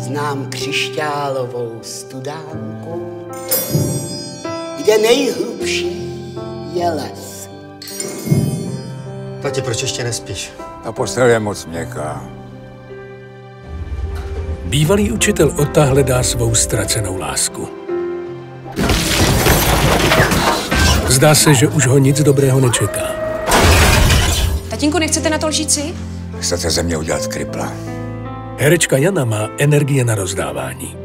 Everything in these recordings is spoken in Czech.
Znám křišťálovou studánku, kde nejhlubší je les. Tati, proč ještě nespíš? Ta postel je moc měkká. Bývalý učitel Ota hledá svou ztracenou lásku. Zdá se, že už ho nic dobrého nečeká. Tatínku, nechcete na to lžíci? Chcete ze mě udělat kripla. Herečka Jana má energie na rozdávání.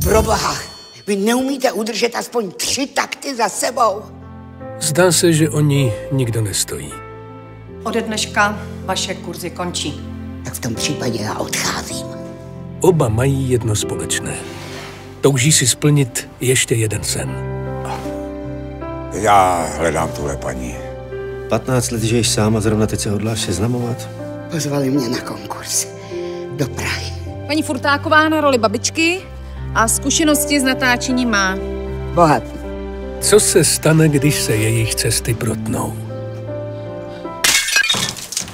Proboha, vy neumíte udržet aspoň 3 takty za sebou. Zdá se, že o ní nikdo nestojí. Ode dneška vaše kurzy končí. Tak v tom případě já odcházím. Oba mají jedno společné. Touží si splnit ještě jeden sen. Já hledám tuhle paní. 15 let žiješ sám a zrovna teď se hodláš seznamovat? Pozvali mě na konkurs do Prahy. Paní Furtáková na roli babičky a zkušenosti z natáčení má. Bohatý. Co se stane, když se jejich cesty protnou?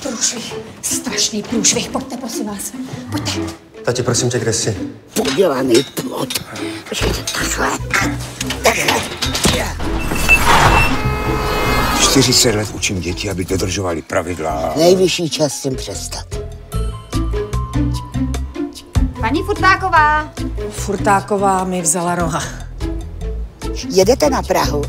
Průšvih, strašný průšvih, pojďte, prosím vás, pojďte. Tati, prosím tě, kde jsi? Podělaný plot. Počkejte, takhle. 40 let učím děti, aby dodržovali pravidla. Nejvyšší čas s tím přestat. Paní Furtáková. Furtáková mi vzala roha. Jedete na Prahu?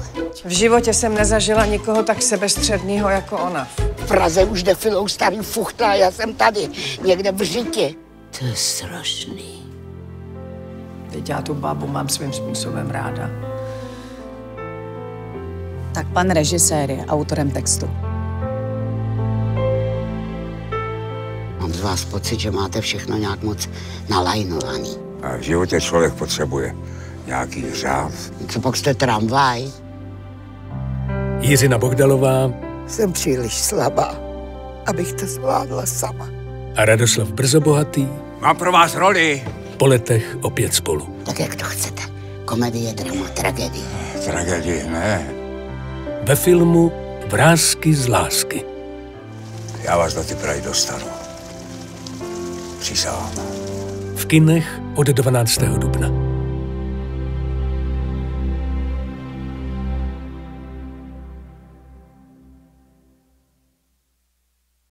V životě jsem nezažila nikoho tak sebestředného jako ona. V Praze už defilou starý fuchta a já jsem tady, někde v Žitě. To je strašný. Teď já tu babu mám svým způsobem ráda. Tak pan režisér je autorem textu. Mám z vás pocit, že máte všechno nějak moc nalajnovaný. A v životě člověk potřebuje nějaký řád. Co pak jste tramvaj? Jiřina Bohdalová Jsem příliš slabá, abych to zvládla sama. a Radoslav Brzobohatý Mám pro vás roli. po letech opět spolu. Tak jak to chcete? Komedie, drama, tragédie. Tragédii ne. Ve filmu Vrásky z lásky. Já vás do ty Prahy dostanu. Přísahám. V kinech od 12. dubna.